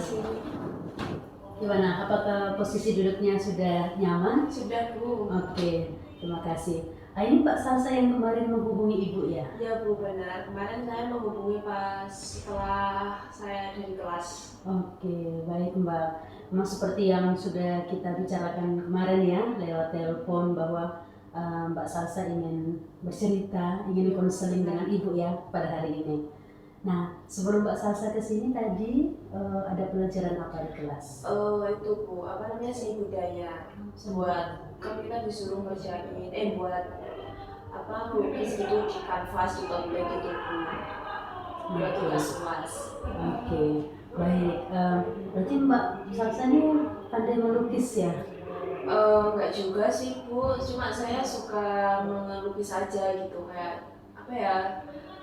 kasih. Gimana? Apakah posisi duduknya sudah nyaman? Sudah, Bu. Oke, terima kasih. Ini Mbak Salsa yang kemarin menghubungi Ibu ya? Ya, Bu, benar. Kemarin saya menghubungi pas setelah saya dari kelas. Oke, baik Mbak. Memang seperti yang sudah kita bicarakan kemarin ya, lewat telepon bahwa Mbak Salsa ingin bercerita, ingin konseling dengan Ibu ya pada hari ini. Nah, sebelum Mbak Salsa kesini tadi ada pelajaran apa di kelas? Itu, Bu, seni budaya. Kan kita disuruh ngerjain, buat melukis gitu di kanvas, di template gitu, Bu. Buat tugas kelas. Oke, baik. Berarti Mbak Salsa ini pandai melukis ya? Enggak juga sih, Bu. Cuma saya suka melukis aja gitu, kayak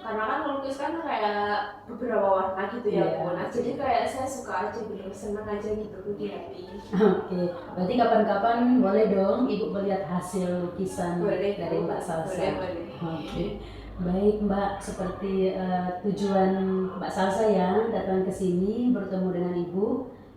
karena kan melukis kan kayak beberapa warna gitu ya, Bu. Nah, jadi kayak saya suka aja gitu, senang aja gitu di hati. Oke, berarti kapan-kapan boleh dong Ibu melihat hasil lukisan dari Mbak Salsa. Boleh. Oke, baik Mbak, seperti tujuan Mbak Salsa ya datang ke sini bertemu dengan Ibu,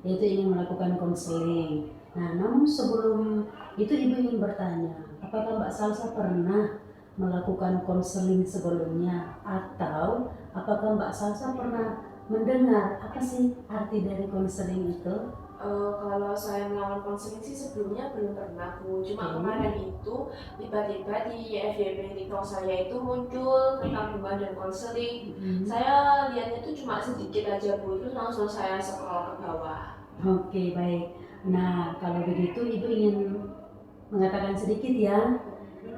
yaitu ingin melakukan konseling. Nah, namun sebelum itu Ibu ingin bertanya, apakah Mbak Salsa pernah melakukan konseling sebelumnya, atau apakah Mbak Salsa pernah mendengar apa sih arti dari konseling itu? Kalau saya melakukan konseling sih sebelumnya belum pernah, Bu. Cuma kemarin itu tiba-tiba di FYP TikTok saya itu muncul tentang bimbingan dan konseling. Saya lihatnya itu cuma sedikit aja, Bu. Terus langsung saya scroll ke bawah. Oke, baik. Nah, kalau begitu Ibu ingin mengatakan sedikit ya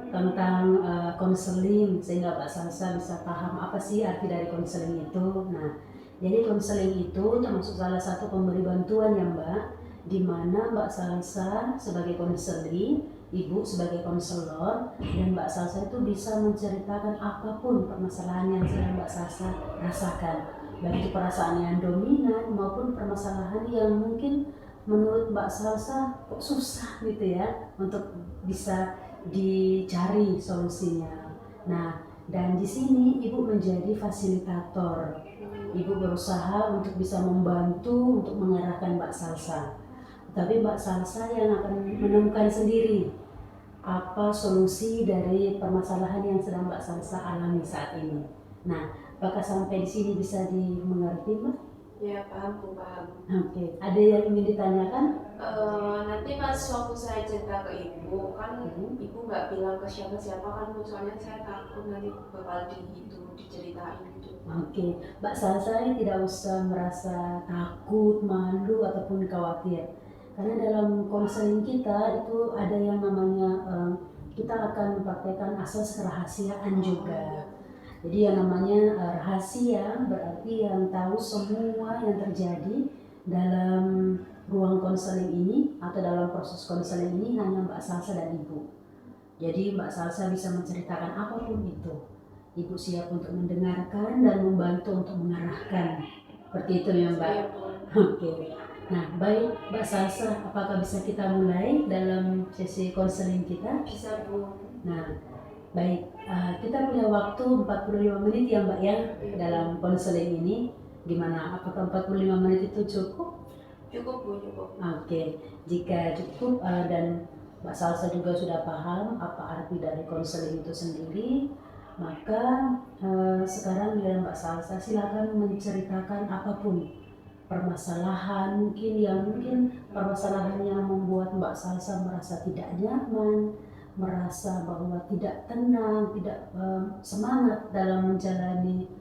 tentang konseling sehingga Mbak Salsa bisa paham apa sih arti dari konseling itu. Nah, jadi konseling itu termasuk salah satu pemberi bantuan ya Mbak, di mana Mbak Salsa sebagai konseling, Ibu sebagai konselor, dan Mbak Salsa itu bisa menceritakan apapun permasalahan yang sedang Mbak Salsa rasakan, baik itu perasaan yang dominan maupun permasalahan yang mungkin menurut Mbak Salsa kok susah gitu ya untuk bisa dicari solusinya. Nah, dan di sini Ibu menjadi fasilitator. Ibu berusaha untuk bisa membantu untuk mengarahkan Mbak Salsa. Tapi Mbak Salsa yang akan menemukan sendiri apa solusi dari permasalahan yang sedang Mbak Salsa alami saat ini. Nah, apakah sampai di sini bisa dimengerti, Mbak? Ya, paham, Bu, paham. Oke, ada yang ingin ditanyakan? Nanti pas waktu saya cerita ke Ibu, kan Ibu nggak bilang ke siapa-siapa kan, Bu, soalnya saya takut nanti bakal diceritain gitu. Oke, Mbak Salsa tidak usah merasa takut, malu, ataupun khawatir. Karena dalam konseling kita itu ada yang namanya kita akan mempraktekkan asas kerahasiaan juga. Jadi yang namanya rahasia berarti yang tahu semua yang terjadi dalam ruang konseling ini atau dalam proses konseling ini hanya Mbak Salsa dan Ibu. Jadi Mbak Salsa bisa menceritakan apapun itu. Ibu siap untuk mendengarkan dan membantu untuk mengarahkan. Seperti itu ya Mbak? Oke. Nah, baik Mbak Salsa, apakah bisa kita mulai dalam sesi konseling kita? Bisa, Bu. Nah, baik, kita punya waktu 45 menit ya Mbak ya dalam konseling ini. Gimana? Apakah 45 menit itu cukup? Cukup, Bu, cukup. Oke, jika cukup dan Mbak Salsa juga sudah paham apa arti dari konseling itu sendiri, maka sekarang ya Mbak Salsa silakan menceritakan apapun permasalahan mungkin permasalahan yang membuat Mbak Salsa merasa tidak nyaman, merasa bahwa tidak tenang, tidak semangat dalam menjalani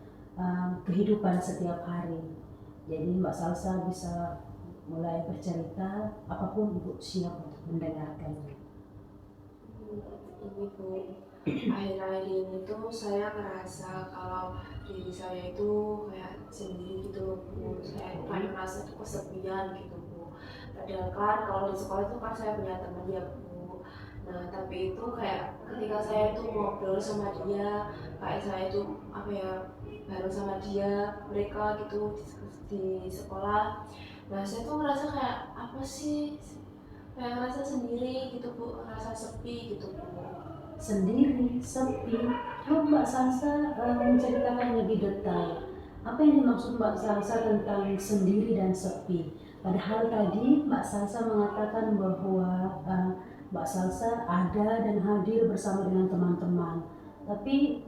kehidupan setiap hari. Jadi Mbak Salsa bisa mulai bercerita, apapun Ibu siap untuk mendengarkannya. Ini, Bu, akhir-akhir ini tuh saya ngerasa kalau diri saya itu kayak sendiri gitu, Bu. Saya kayak merasa kesepian gitu, Bu. Padahal kan kalau di sekolah itu kan saya punya teman ya, Bu. Nah, tapi itu kayak ketika saya itu ngobrol sama dia, kayak saya itu bareng sama dia, mereka gitu di sekolah. Nah, saya tuh ngerasa kayak apa sih? Kayak ngerasa sendiri gitu, Bu, ngerasa sepi gitu, Bu. Sendiri, sepi. Coba Mbak Salsa menceritakan lebih detail. Apa yang dimaksud Mbak Salsa tentang sendiri dan sepi? Padahal tadi Mbak Salsa mengatakan bahwa Mbak Salsa ada dan hadir bersama dengan teman-teman. Tapi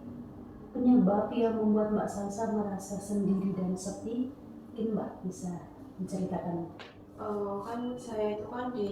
penyebab yang membuat Mbak Salsa merasa sendiri dan sepi, mungkin Mbak bisa menceritakan. Kan saya itu kan di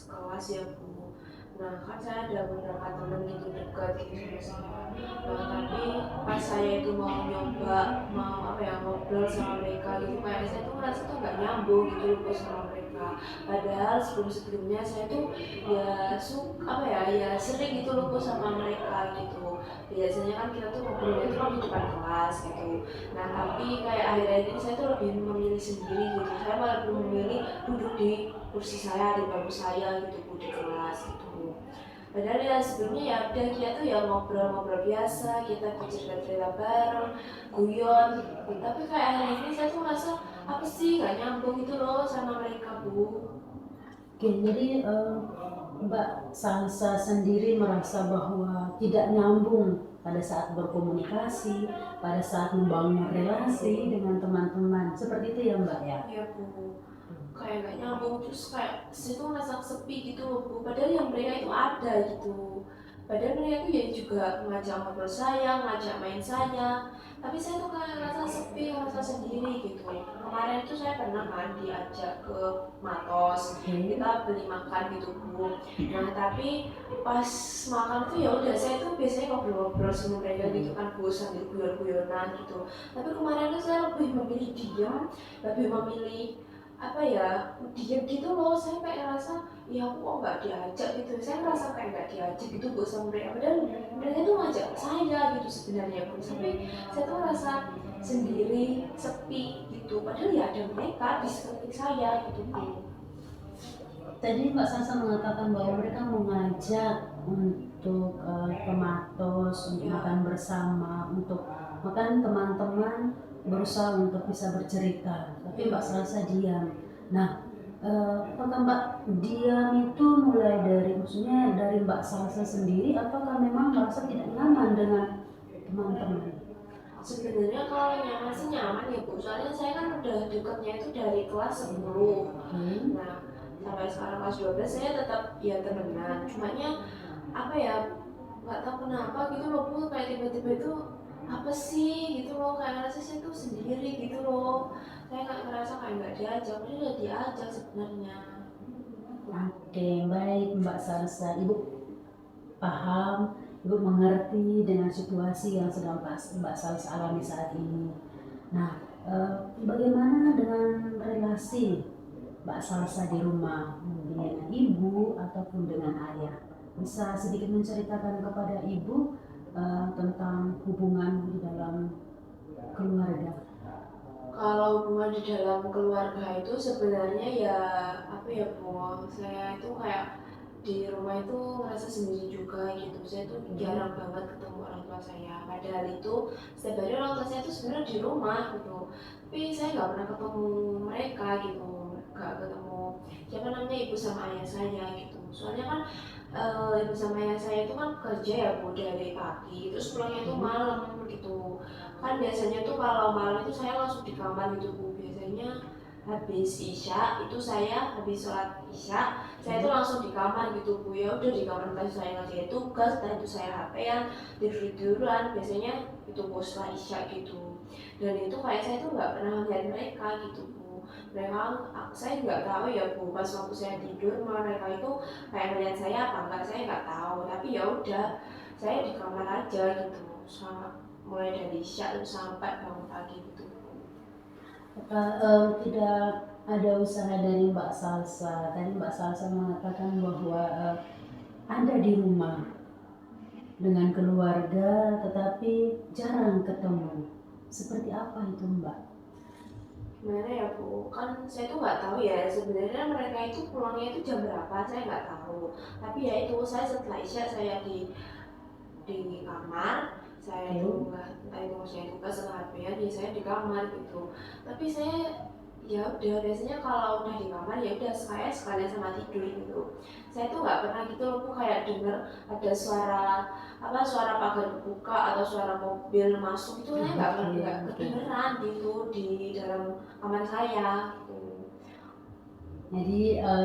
kelas ya Bu. Nah kan saya ada beberapa temen gitu dekat gitu sama saya. Nah tapi pas saya itu mau nyoba mau apa ya ngobrol sama mereka gitu kayak saya tuh merasa tuh nggak nyambung gitu loh Bu sama mereka. Padahal sebelumnya saya tuh ya apa ya sering gitu loh Bu sama mereka gitu. Biasanya kan kita tuh ngobrolnya itu kan di depan kelas gitu. Nah tapi kayak akhir-akhir ini saya tuh lebih memilih sendiri gitu. Saya malah lebih memilih duduk di kursi saya, di bangku saya gitu Bu di kelas gitu. Padahal ya sebelumnya ya udah kita tuh ya ngobrol-ngobrol biasa, kita cerita-cerita bareng, guyon. Tapi kayak akhir ini saya tuh merasa apa sih gak nyambung gitu loh sama mereka Bu. Oke, jadi Mbak Salsa sendiri merasa bahwa tidak nyambung pada saat berkomunikasi, pada saat membangun relasi dengan teman-teman. Seperti itu ya Mbak ya? Iya Bu, kayak gak nyambung terus kayak saya tuh ngerasa sepi gitu loh Bu. Padahal yang mereka itu ada gitu. Padahal mereka itu ya juga ngajak ngobrol saya, ngajak main saya. Tapi saya tuh kayak ngerasa sepi, ngerasa sendiri gitu. Kemarin itu saya pernah kan diajak ke Matos, kita beli makan gitu Bu. Nah tapi pas makan tuh ya udah saya tuh biasanya ngobrol-ngobrol sama mereka gitu kan Bu sambil guyon-guyonan gitu. Tapi kemarin tuh saya lebih memilih diam, lebih memilih apa ya diam gitu loh. Saya kayak ngerasa ya aku kok nggak diajak gitu, saya ngerasa kayak nggak diajak gitu Bu sama mereka. Padahal mereka tuh ngajak saya gitu sebenarnya Bu, tapi saya tuh ngerasa sendiri sepi gitu. Padahal ya ada mereka di sekeliling saya gitu Bu. Tadi Mbak Salsa mengatakan bahwa mereka mengajak untuk ke Matos, untuk makan bersama, untuk makan teman-teman berusaha untuk bisa bercerita. Tapi Mbak Salsa diam. Nah, apakah Mbak diam itu mulai dari maksudnya dari Mbak Salsa sendiri, ataukah memang merasa tidak nyaman dengan teman-teman? Sebenarnya kalau nyaman sih nyaman ya Bu, soalnya saya kan udah dekatnya itu dari kelas 10. Nah sampai sekarang kelas 12 saya tetap ya temenan, cumanya apa ya nggak tahu kenapa gitu loh Bu, kayak tiba-tiba itu apa sih gitu loh, kayak ngerasa saya tuh sendiri gitu loh. Saya nggak ngerasa kayak nggak diajak, ini udah diajak sebenarnya. Oke, baik Mbak Salsa. Ibu paham, Ibu mengerti dengan situasi yang sedang Mbak Salsa alami saat ini. Nah, bagaimana dengan relasi Mbak Salsa di rumah dengan ibu ataupun dengan ayah? Bisa sedikit menceritakan kepada ibu tentang hubungan di dalam keluarga? Kalau hubungan di dalam keluarga itu sebenarnya ya apa ya Bu, saya itu kayak di rumah itu ngerasa sendiri juga gitu. Saya tuh jarang banget ketemu orang tua saya. Padahal itu setiap hari orang tua saya tuh sebenarnya di rumah gitu. Tapi saya nggak pernah ketemu mereka gitu. Nggak ketemu siapa namanya ibu sama ayah saya gitu. Soalnya kan ibu sama ayah saya itu kan kerja ya Bu dari pagi, terus pulangnya itu malam gitu. Kan biasanya tuh kalau malam itu saya langsung di kamar gitu Bu. Biasanya habis isya itu saya habis sholat isya saya tuh langsung di kamar gitu Bu. Ya udah di kamar, entah saya ngerjain tugas, entah itu saya HP-an, tiduran biasanya itu Bu setelah isya gitu. Dan itu kayak saya tuh nggak pernah lihat mereka gitu Bu. Mereka saya nggak tahu ya Bu, pas waktu saya tidur mereka itu kayak melihat saya apa enggak saya nggak tahu. Tapi ya udah saya di kamar aja gitu sama mulai dari isya terus sampai bangun pagi gitu. Tidak ada usaha dari Mbak Salsa. Tadi Mbak Salsa mengatakan bahwa ada di rumah dengan keluarga tetapi jarang ketemu. Seperti apa itu Mbak? Gimana ya Bu, kan saya tuh nggak tahu ya sebenarnya mereka itu pulangnya itu jam berapa saya nggak tahu. Tapi ya itu saya setelah isya saya di kamar, saya itu nggak entah itu saya tugas atau HP ya, saya di kamar gitu. Tapi saya Ya udah, biasanya kalau udah di kamar ya udah saya sekalian sama tidur gitu. Saya tuh nggak pernah gitu loh Bu, kayak denger ada suara suara pagar kebuka atau suara mobil masuk, itu saya nggak pernah, Oke, nggak oke. kedengeran gitu di dalam kamar saya gitu. Jadi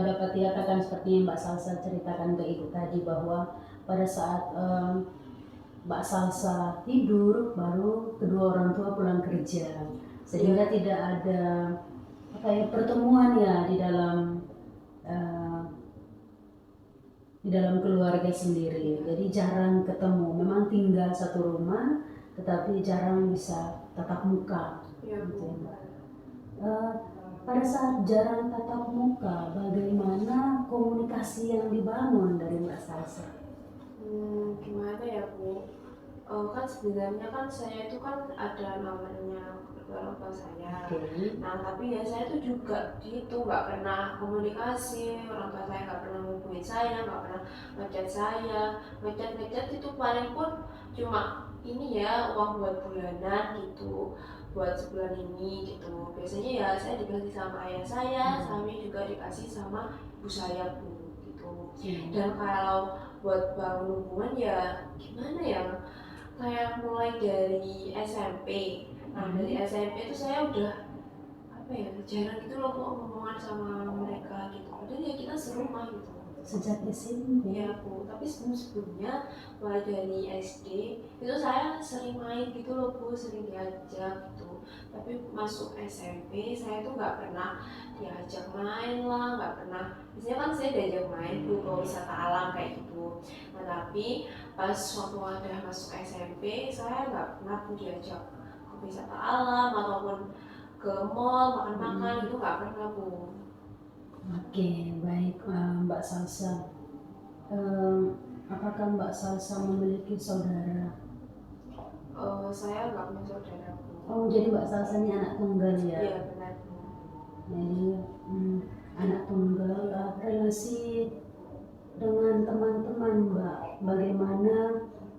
dapat dikatakan seperti yang Mbak Salsa ceritakan ke Ibu tadi, bahwa pada saat Mbak Salsa tidur baru kedua orang tua pulang kerja, sehingga Iya, tidak ada pertemuan ya eh, di dalam keluarga sendiri. Jadi jarang ketemu. Memang tinggal satu rumah, tetapi jarang bisa tatap muka. iya Gitu Bu. ya, Mbak. Eh, pada saat jarang tatap muka, bagaimana komunikasi yang dibangun dari Mbak Salsa? Gimana ya Bu? Kan sebenarnya kan saya itu kan ada namanya orang tua saya. Oke. Nah tapi ya saya tuh juga gitu, nggak pernah komunikasi, orang tua saya nggak pernah ngubungin saya, nggak pernah ngechat saya, ngechat itu paling pun cuma ini ya uang buat bulanan gitu, buat sebulan ini gitu. Biasanya ya saya dikasih sama ayah saya, kami juga dikasih sama ibu saya Bu gitu. Dan kalau buat bangun hubungan ya gimana ya, kayak mulai dari SMP. Nah dari SMP itu saya udah jarang gitu loh kok ngomongan sama mereka gitu, padahal ya kita serumah gitu. Sejak SMP. Ya Bu, tapi sebelumnya mulai dari SD itu saya sering main gitu loh Bu, sering diajak gitu. Tapi masuk SMP saya tuh nggak pernah diajak main lah, nggak pernah. Biasanya kan saya diajak main Bu ke wisata alam kayak gitu. Nah tapi pas waktu udah masuk SMP saya nggak pernah Bu diajak ke wisata alam ataupun ke mall makan-makan, itu nggak pernah Bu. Oke, baik Mbak Salsa. Apakah Mbak Salsa memiliki saudara? Saya nggak punya saudara Bu. Oh, jadi Mbak Salsa ini anak tunggal ya? Iya benar Bu. Jadi anak tunggal. Relasi dengan teman-teman Mbak, bagaimana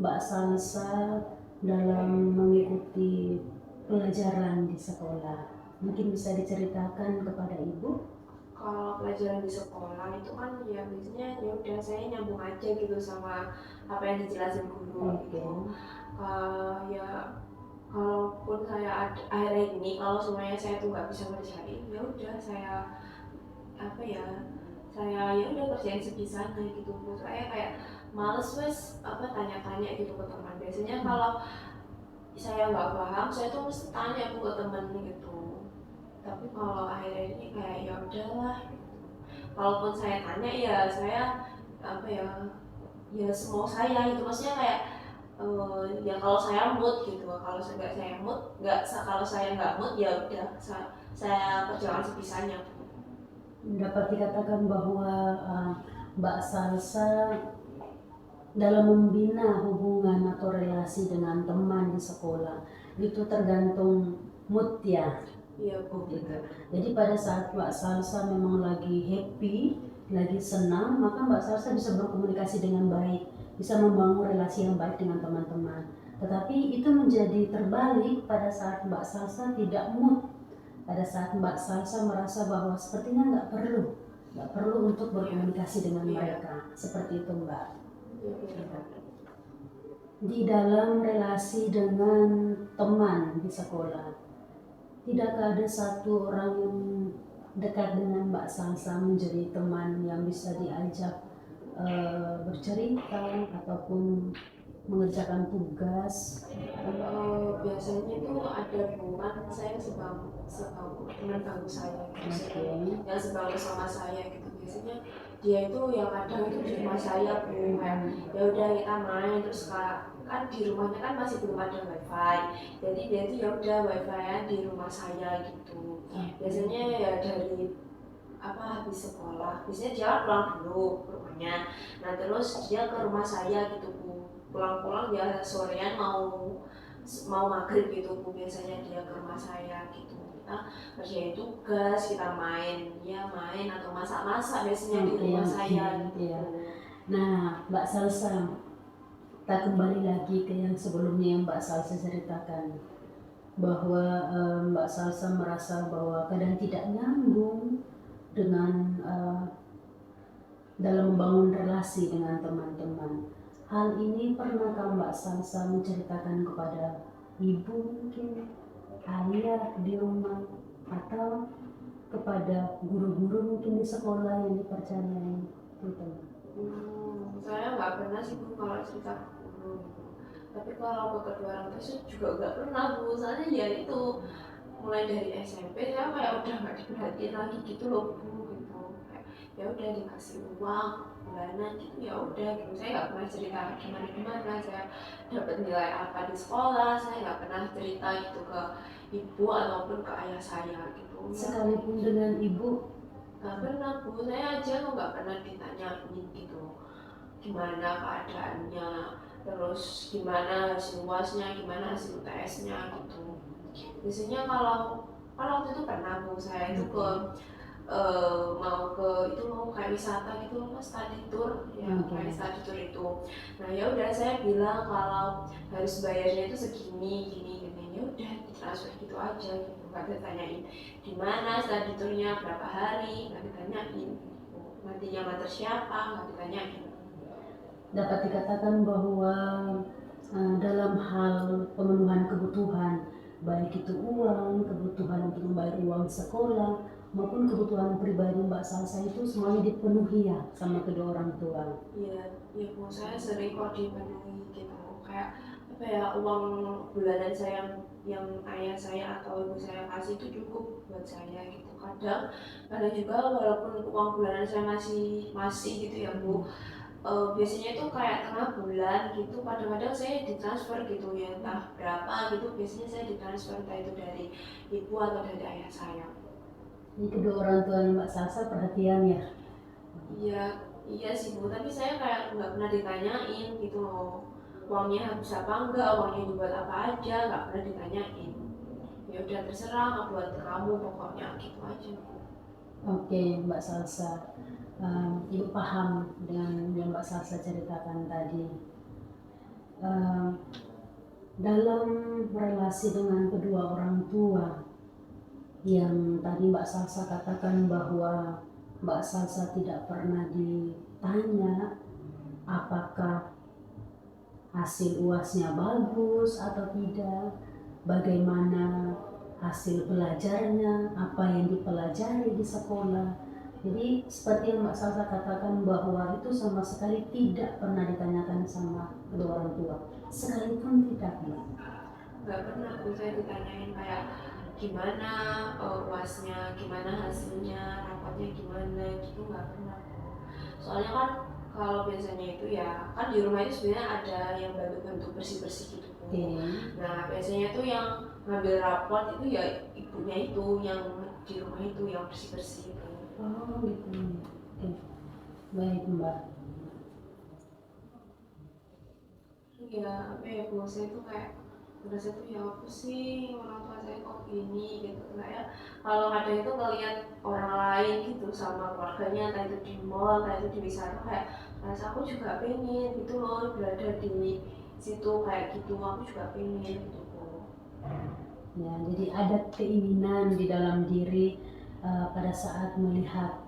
Mbak Salsa dalam mengikuti pelajaran di sekolah? Mungkin bisa diceritakan kepada Ibu? Kalau pelajaran di sekolah itu kan ya biasanya ya udah saya nyambung aja gitu sama apa yang dijelasin guru gitu. Ya kalaupun saya akhirnya ini kalau semuanya saya tuh nggak bisa ngerjain, ya udah saya saya ya udah kerjain sebisanya gitu Bu. Saya kayak males wes tanya-tanya gitu ke teman. Biasanya kalau saya nggak paham saya tuh mesti tanya Bu ke temen gitu. Tapi kalau akhirnya ini kayak ya udahlah, kalaupun saya tanya ya saya apa ya ya semua saya gitu, maksudnya kayak ya kalau saya mood gitu, kalau saya mood nggak, kalau saya nggak mood ya udah saya kerjakan sebisanya. Dapat dikatakan bahwa Mbak Salsa dalam membina hubungan atau relasi dengan teman di sekolah itu tergantung mood ya. Iya Bu. Gitu. Jadi pada saat Mbak Salsa memang lagi happy, lagi senang, maka Mbak Salsa bisa berkomunikasi dengan baik, bisa membangun relasi yang baik dengan teman-teman. Tetapi itu menjadi terbalik pada saat Mbak Salsa tidak mood, pada saat Mbak Salsa merasa bahwa sepertinya nggak perlu untuk berkomunikasi dengan mereka, seperti itu Mbak. Di dalam relasi dengan teman di sekolah, tidakkah ada satu orang yang dekat dengan Mbak Salsa menjadi teman yang bisa diajak bercerita ataupun mengerjakan tugas? Biasanya itu ada bukan saya sebangku teman bangku saya gitu, yang sebangku sama saya gitu. Biasanya dia itu yang kadang itu di rumah saya Bu, kayak ya udah kita main, terus kan di rumahnya kan masih belum ada wifi, jadi dia itu ya udah wifi ya di rumah saya gitu. Biasanya ya dari habis sekolah biasanya dia pulang dulu ke rumahnya, nah terus dia ke rumah saya gitu Bu, pulang-pulang dia sorean mau maghrib gitu Bu, biasanya dia ke rumah saya gitu, kita kerjain tugas, kita main atau masak-masak biasanya di rumah saya gitu. Nah Mbak Salsa, kita kembali lagi ke yang sebelumnya yang Mbak Salsa ceritakan. bahwa Mbak Salsa merasa bahwa kadang tidak nyambung dengan dalam membangun relasi dengan teman-teman. Hal ini pernahkah Mbak Salsa menceritakan kepada ibu mungkin, ayah di rumah, atau kepada guru-guru mungkin di sekolah yang dipercayai gitu? Saya nggak pernah sih Bu kalau cerita ke guru gitu. Tapi kalau ke kedua orang tua saya juga nggak pernah Bu. Soalnya ya itu mulai dari SMP saya kayak udah nggak diperhatiin lagi gitu loh Bu gitu. Kayak ya udah dikasih uang bulanan gitu ya udah gitu. Saya nggak pernah cerita gimana gimana saya dapat nilai apa di sekolah. Saya nggak pernah cerita gitu ke ibu ataupun ke ayah saya gitu. Sekalipun dengan ibu Nggak pernah Bu, saya aja nggak pernah ditanyain gitu gimana keadaannya, terus gimana hasil UASnya, gimana hasil UTS-nya gitu. Biasanya kalau waktu itu pernah Bu, saya itu ke mau kayak wisata gitu loh Mas, study tour ya, kayak study tour itu. Nah ya udah saya bilang kalau harus bayarnya itu segini gini gini, ya udah ditransfer gitu aja gitu, nggak ditanyain di mana study tournya, berapa hari, nggak ditanyain gitu. Nantinya mater siapa, nggak ditanyain. dapat dikatakan bahwa dalam hal pemenuhan kebutuhan, baik itu uang, kebutuhan untuk membayar uang sekolah, maupun kebutuhan pribadi Mbak Salsa itu semuanya dipenuhi ya sama kedua orang tua. Iya, iya Bu, saya sering kok dipenuhi gitu. Kayak apa ya, uang bulanan saya yang ayah saya atau ibu saya kasih itu cukup buat saya gitu. Kadang juga walaupun uang bulanan saya masih gitu ya Bu, biasanya itu kayak tengah bulan gitu, kadang-kadang saya ditransfer gitu ya, entah berapa gitu, biasanya saya ditransfer entah itu dari ibu atau dari ayah saya. Ini kedua orang tuanya Mbak Salsa perhatian ya. Iya sih Bu, tapi saya kayak nggak pernah ditanyain gitu loh, uangnya habis apa enggak, uangnya dibuat apa aja, nggak pernah ditanyain. Ya udah terserah, nggak buat kamu pokoknya gitu aja Bu. Oke, Mbak Salsa, Ibu paham dengan yang Mbak Salsa ceritakan tadi. Dalam relasi dengan kedua orang tua, yang tadi Mbak Salsa katakan bahwa Mbak Salsa tidak pernah ditanya apakah hasil UASnya bagus atau tidak, bagaimana hasil belajarnya, apa yang dipelajari di sekolah. Jadi seperti yang Mbak Salsa katakan bahwa itu sama sekali tidak pernah ditanyakan sama kedua orang tua, sekalipun tidak Mbak. Nggak pernah Bu saya ditanyain kayak gimana UASnya, gimana hasilnya, rapotnya gimana gitu, nggak pernah Bu. Soalnya kan kalau biasanya itu ya kan di rumah itu sebenarnya ada yang bantu-bantu bersih-bersih gitu Bu. Nah biasanya tuh yang ngambil rapot itu ya ibunya itu yang di rumah itu yang bersih-bersih itu. Oh gitu. Oke. Baik Mbak. Ya apa ya Bu, saya tuh kayak merasa tuh ya apa sih orang tua saya kok gini gitu, kayak kalau ada itu ngeliat orang lain gitu sama keluarganya, entah itu di mall, entah itu di wisata, kayak rasa aku juga pengen gitu loh berada di situ kayak gitu, aku juga pengen gitu Bu. Ya, jadi ada keinginan di dalam diri pada saat melihat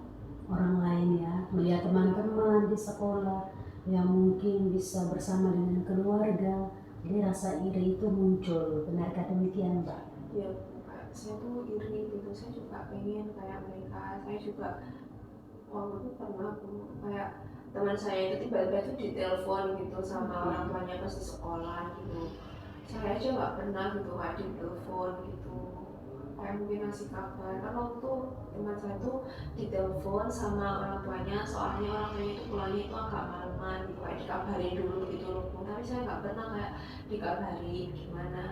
orang lain ya, melihat teman-teman di sekolah yang mungkin bisa bersama dengan keluarga, jadi rasa iri itu muncul. Benarkah demikian Mbak? Ya kayak saya tuh iri gitu, saya juga pengen kayak mereka. Saya juga waktu itu pernah Bu, kayak teman saya itu tiba-tiba tuh ditelepon gitu sama orang tuanya pas di sekolah gitu, saya aja nggak pernah gitu kayak ditelepon gitu, kayak mungkin ngasih kabar. Kan waktu teman saya tuh ditelepon sama orang tuanya, soalnya orang tuanya itu pulangnya itu agak malaman gitu, kayak dikabarin dulu gitu loh Bu. Tapi saya nggak pernah kayak dikabari gimana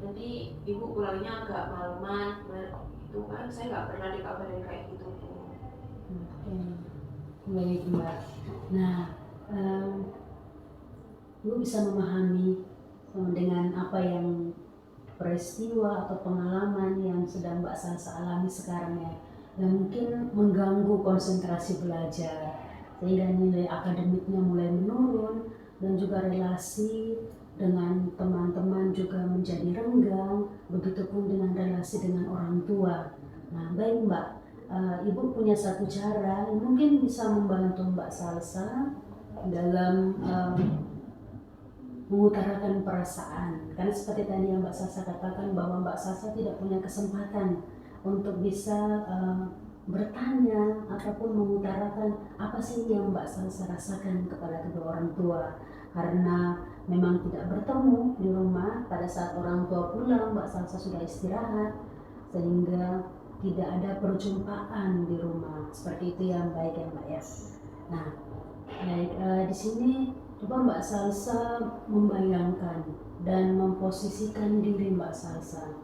nanti ibu pulangnya agak malaman itu kan, saya nggak pernah dikabarin kayak gitu Bu. Baik Mbak. Nah, Ibu bisa memahami dengan apa yang peristiwa atau pengalaman yang sedang Mbak Salsa alami sekarang ya, yang mungkin mengganggu konsentrasi belajar sehingga nilai akademiknya mulai menurun dan juga relasi dengan teman-teman juga menjadi renggang, begitupun dengan relasi dengan orang tua. Nah, baik Mbak, Ibu punya satu cara yang mungkin bisa membantu Mbak Salsa dalam mengutarakan perasaan. Karena seperti tadi yang Mbak Salsa katakan bahwa Mbak Salsa tidak punya kesempatan untuk bisa bertanya ataupun mengutarakan apa sih yang Mbak Salsa rasakan kepada kedua orang tua, karena memang tidak bertemu di rumah pada saat orang tua pulang. Mbak Salsa sudah istirahat sehingga tidak ada perjumpaan di rumah. Seperti itu yang baik ya Mbak ya. Nah, baik, di sini coba Mbak Salsa membayangkan dan memposisikan diri Mbak Salsa.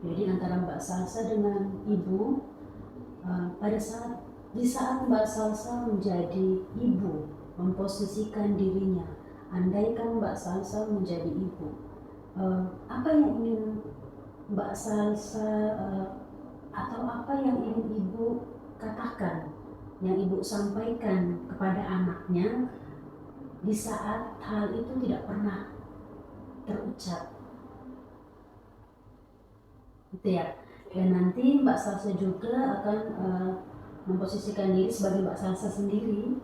Jadi antara Mbak Salsa dengan Ibu, di saat Mbak Salsa menjadi ibu, memposisikan dirinya, andaikan Mbak Salsa menjadi ibu, apa yang ingin Mbak Salsa atau apa yang ingin Ibu katakan, yang Ibu sampaikan kepada anaknya di saat hal itu tidak pernah terucap, gitu ya. Dan nanti Mbak Salsa juga akan memposisikan diri sebagai Mbak Salsa sendiri,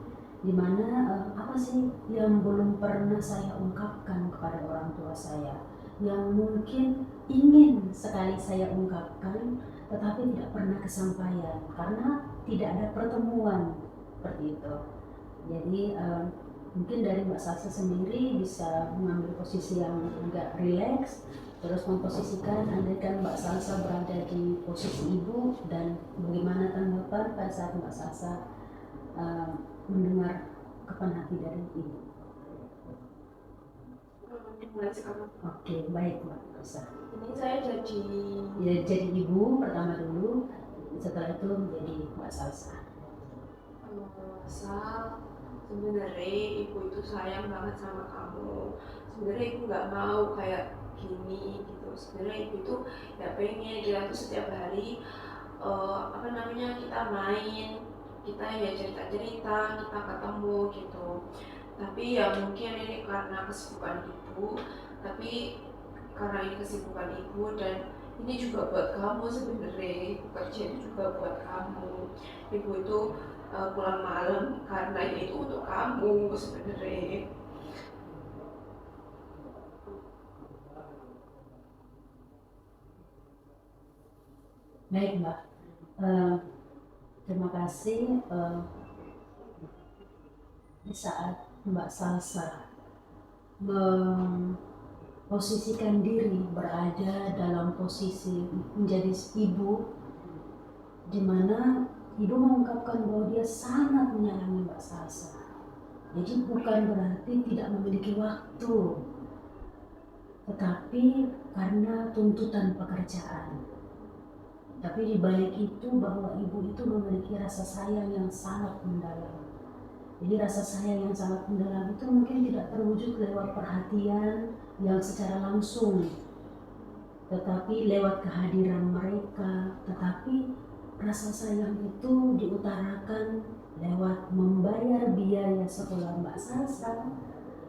di mana apa sih yang belum pernah saya ungkapkan kepada orang tua saya, yang mungkin ingin sekali saya ungkapkan tetapi tidak pernah kesampaian karena tidak ada pertemuan seperti itu. Jadi mungkin dari Mbak Salsa sendiri bisa mengambil posisi yang agak rileks, terus memposisikan andaikan Mbak Salsa berada di posisi ibu dan bagaimana tanggapan pada saat Mbak Salsa mendengar kepan hati dari ibu. Oke, baik Mbak Salsa. Ini saya jadi ibu pertama dulu, setelah itu menjadi Mbak Salsa. Sal, sebenarnya ibu itu sayang banget sama kamu. Sebenarnya ibu nggak mau kayak gini gitu. Sebenarnya ibu itu ya pengen kita tuh setiap hari kita main, kita ya cerita-cerita, kita ketemu gitu. Tapi ya mungkin ini karena kesibukan ibu, tapi karena ini kesibukan ibu dan ini juga buat kamu sebenarnya, ibu kerja itu juga buat kamu. Ibu itu pulang malam karena itu untuk kamu sebenarnya. Baik Mbak, terima kasih. Di saat Mbak Salsa memposisikan diri berada dalam posisi menjadi ibu, di mana ibu mengungkapkan bahwa dia sangat menyayangi Mbak Salsa. Jadi bukan berarti tidak memiliki waktu, tetapi karena tuntutan pekerjaan. Tapi di balik itu bahwa ibu itu memiliki rasa sayang yang sangat mendalam. Jadi rasa sayang yang sangat mendalam itu mungkin tidak terwujud lewat perhatian yang secara langsung, tetapi lewat kehadiran mereka. Tetapi rasa sayang itu diutarakan lewat membayar biaya sekolah Mbak Salsa,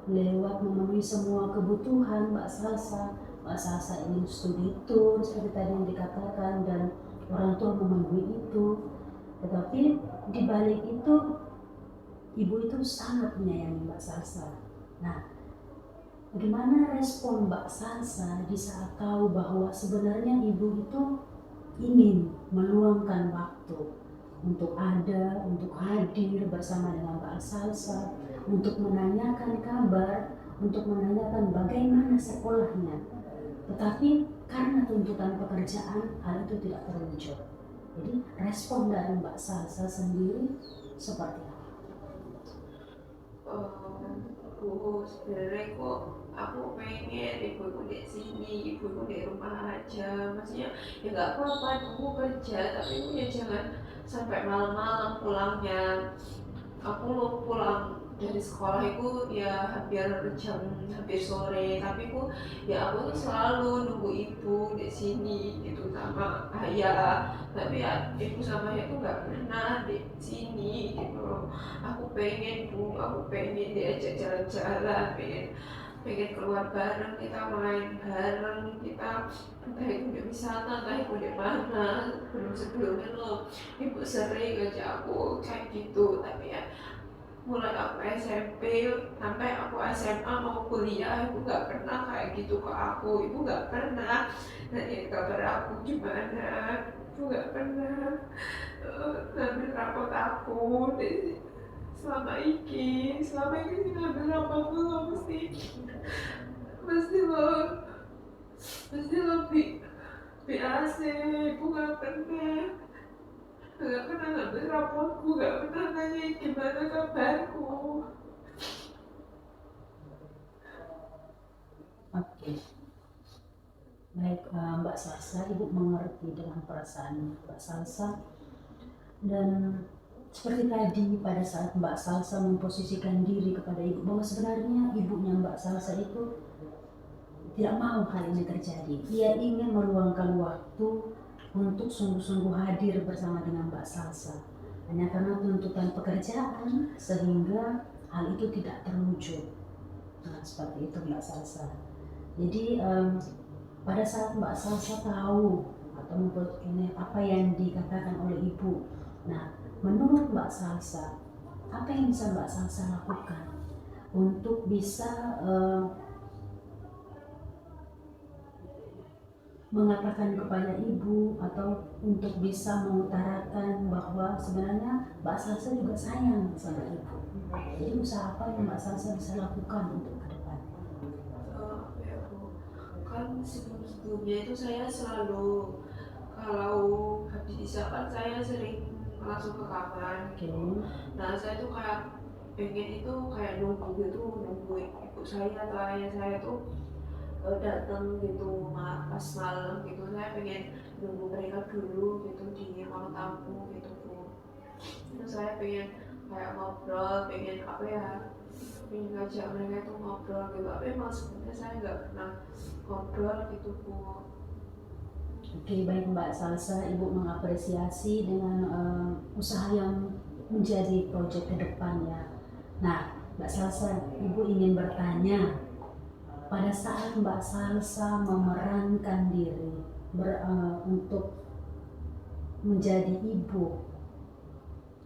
lewat memenuhi semua kebutuhan Mbak Salsa. Mbak Salsa ingin studi tour seperti tadi yang dikatakan dan orang tua memenuhi itu. Tetapi di balik itu ibu itu sangat menyayangi Mbak Salsa. Nah, bagaimana respon Mbak Salsa di saat tahu bahwa sebenarnya ibu itu ingin meluangkan waktu untuk untuk hadir bersama dengan Mbak Salsa, untuk menanyakan kabar, untuk menanyakan bagaimana sekolahnya. Tetapi karena tuntutan pekerjaan, hal itu tidak terwujud. Jadi respon dari Mbak Salsa sendiri seperti apa? Sebenarnya kok aku pengen ibu di sini, ibu di rumah aja. Maksudnya ya nggak apa-apa, ibu kerja, tapi ibu ya jangan sampai malam-malam pulangnya. Aku pulang dari sekolah itu ya hampir sore, tapi aku tuh selalu nunggu ibu di sini gitu sama ayah. Tapi ya ibu sama ayah tuh nggak pernah di sini gitu. Aku pengen diajak jalan-jalan, pengen pengen keluar bareng, kita main bareng, kita entah itu di wisata, entah itu di mana. Belum sebelumnya loh ibu sering ngajak aku kayak gitu, tapi ya mulai aku SMP sampai aku SMA mau kuliah ibu nggak pernah kayak gitu ke aku, ibu nggak pernah nanyain kabar aku gimana, ibu nggak pernah ngambil rapot aku selama ini sih ngambil rapot lo mesti mesti lebih BAC, ibu nggak pernah ngambil rapotku, nggak pernah nanyain gimana kabarku. Oke. Baik, Mbak Salsa, Ibu mengerti dengan perasaan Mbak Salsa. Dan seperti tadi pada saat Mbak Salsa memposisikan diri kepada Ibu bahwa sebenarnya ibunya Mbak Salsa itu tidak mau hal ini terjadi. Ia ingin meluangkan waktu untuk sungguh-sungguh hadir bersama dengan Mbak Salsa. Hanya karena tuntutan pekerjaan sehingga hal itu tidak terwujud. Nah, seperti itu Mbak Salsa. Jadi pada saat Mbak Salsa tahu atau ini apa yang dikatakan oleh Ibu, nah menurut Mbak Salsa, apa yang bisa Mbak Salsa lakukan untuk bisa mengatakan kepada Ibu atau untuk bisa mengutarakan bahwa sebenarnya Mbak Salsa juga sayang sama Ibu. Jadi usaha apa yang Mbak Salsa bisa lakukan untuk ke depan? Ya Bu, kan sebelum-sebelumnya itu saya selalu kalau habis isya kan saya sering langsung ke kamar gitu. Nah saya tuh kayak pengen itu kayak nungguin ibu saya atau ayah saya tuh datang gitu pas malam gitu. Saya pengen nunggu mereka dulu gitu di ruang tamu gitu Bu. Terus saya pengen kayak ngobrol, pengen apa ya, pengen ngajak mereka tuh ngobrol gitu, tapi emang sebenarnya saya nggak pernah ngobrol gitu Bu. Oke, baik Mbak Salsa, Ibu mengapresiasi dengan usaha yang menjadi proyek ke depan ya. Nah, Mbak Salsa, Ibu ingin bertanya, pada saat Mbak Salsa memerankan diri untuk menjadi ibu,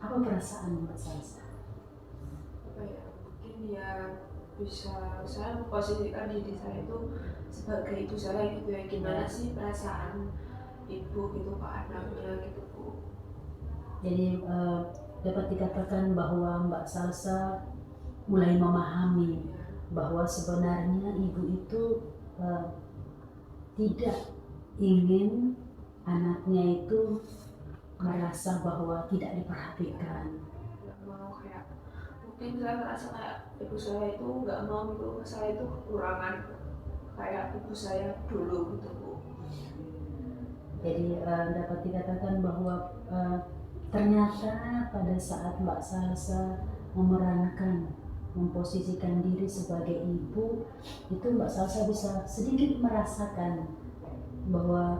apa perasaan Mbak Salsa? Apa ya, mungkin ya bisa saya memposisikan diri saya itu sebagai ibu saya gitu ya, gimana sih perasaan ibu gitu ke anaknya gitu Bu. Jadi dapat dikatakan bahwa Mbak Salsa mulai memahami bahwa sebenarnya ibu itu tidak ingin anaknya itu merasa bahwa tidak diperhatikan. Nggak mau kayak, mungkin saya merasa kayak ibu saya itu nggak mau gitu, saya itu kekurangan kayak ibu saya dulu gitu Bu. Jadi dapat dikatakan bahwa ternyata pada saat Mbak Salsa memerankan, memposisikan diri sebagai ibu, itu Mbak Salsa bisa sedikit merasakan bahwa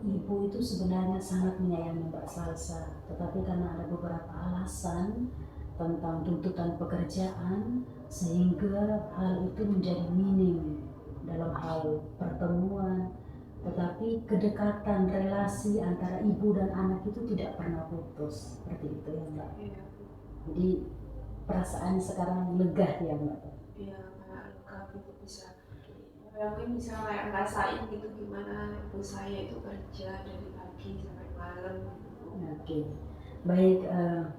ibu itu sebenarnya sangat menyayangi Mbak Salsa, tetapi karena ada beberapa alasan tentang tuntutan pekerjaan sehingga hal itu menjadi minim dalam hal pertemuan, tetapi kedekatan relasi antara ibu dan anak itu tidak pernah putus, seperti itu ya Mbak. Iya. Jadi perasaan sekarang lega ya Mbak. Iya, kayak lega gitu bisa. Ya, mungkin bisa kayak ngerasain gitu gimana ibu saya itu kerja dari pagi sampai malam gitu. Oke. Baik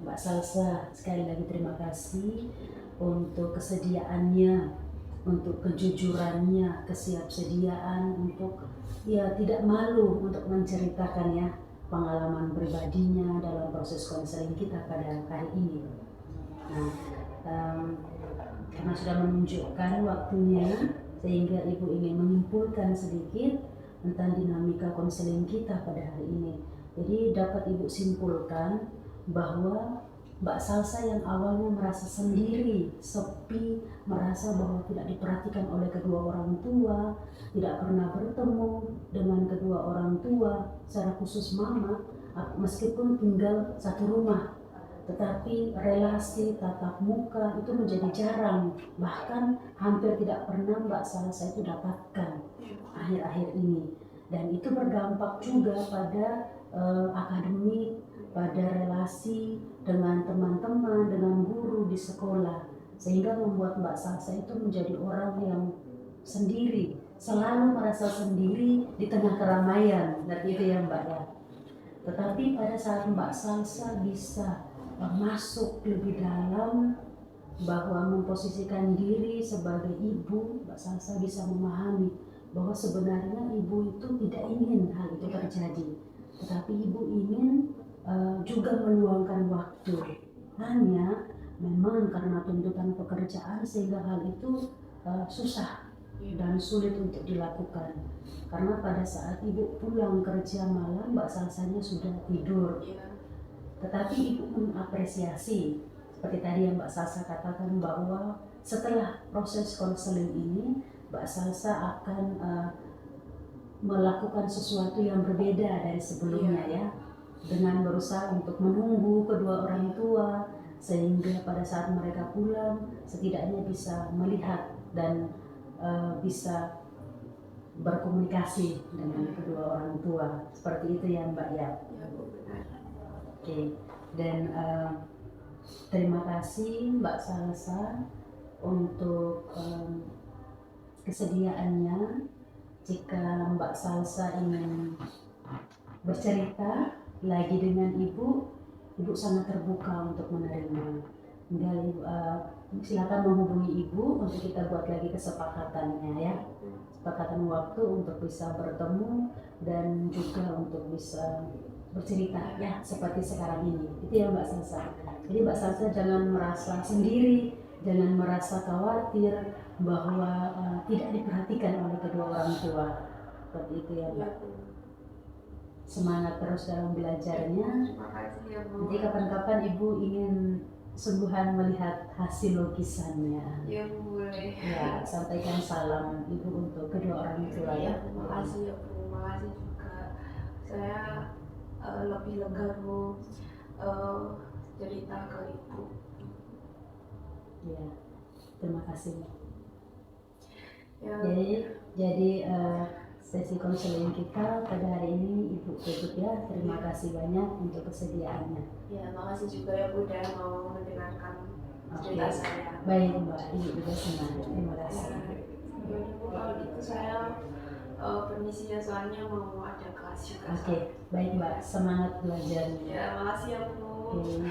Mbak Salsa, sekali lagi terima kasih untuk kesediaannya, untuk kejujurannya, kesiapsediaan untuk ya tidak malu untuk menceritakan ya pengalaman pribadinya dalam proses konseling kita pada hari ini. Nah, karena sudah menunjukkan waktunya sehingga Ibu ingin menyimpulkan sedikit tentang dinamika konseling kita pada hari ini. Jadi dapat Ibu simpulkan bahwa Mbak Salsa yang awalnya merasa sendiri, sepi, merasa bahwa tidak diperhatikan oleh kedua orang tua, tidak pernah bertemu dengan kedua orang tua, secara khusus mama, meskipun tinggal satu rumah. tetapi relasi tatap muka itu menjadi jarang, bahkan hampir tidak pernah Mbak Salsa itu dapatkan akhir-akhir ini, dan itu berdampak juga pada akademik, pada relasi dengan teman-teman, dengan guru di sekolah, sehingga membuat Mbak Salsa itu menjadi orang yang sendiri, selalu merasa sendiri di tengah keramaian, dan itu ya Mbak ya. Tetapi pada saat Mbak Salsa bisa masuk lebih dalam, bahwa memposisikan diri sebagai ibu, Mbak Salsa bisa memahami bahwa sebenarnya ibu itu tidak ingin hal itu terjadi, tetapi ibu ingin juga meluangkan waktu. Hanya memang karena tuntutan pekerjaan sehingga hal itu susah dan sulit untuk dilakukan, karena pada saat ibu pulang kerja malam Mbak Salsanya sudah tidur. Tetapi ibu mengapresiasi seperti tadi yang Mbak Salsa katakan, bahwa setelah proses konseling ini Mbak Salsa akan melakukan sesuatu yang berbeda dari sebelumnya ya, dengan berusaha untuk menunggu kedua orang tua sehingga pada saat mereka pulang setidaknya bisa melihat dan bisa berkomunikasi dengan kedua orang tua, seperti itu ya Mbak ya. Oke, dan terima kasih Mbak Salsa untuk kesediaannya. Jika Mbak Salsa ingin bercerita lagi dengan Ibu sangat terbuka untuk menerima. Tinggal silakan menghubungi Ibu untuk kita buat lagi kesepakatannya ya, kesepakatan waktu untuk bisa bertemu dan juga untuk bisa bercerita ya seperti sekarang ini. Itu ya Mbak Salsa. Jadi Mbak Salsa jangan merasa sendiri, jangan merasa khawatir bahwa tidak diperhatikan oleh kedua orang tua. Seperti itu ya Mbak. Semangat terus dalam belajarnya. Terima kasih ya Bu. Nanti kapan-kapan Ibu ingin sungguhan melihat hasil lukisannya. Ya boleh. Ya, sampaikan salam Ibu untuk kedua orang tua ya. Terima kasih ya Bu. Terima kasih juga. Saya lebih lega Bu cerita ke Ibu. Ya, terima kasih. Ya. Jadi sesi konseling kita pada hari ini Ibu tutup ya. Terima kasih banyak untuk kesediaannya. Ya, makasih juga ya Bu dan mau mendengarkan cerita saya. Baik Mbak, Ibu juga senang. Terima kasih. Ya, Bu, kalau gitu saya permisi ya, soalnya mau ada kelas juga. Oke, baik Mbak, semangat belajarnya. Ya, makasih ya Bu. Oke.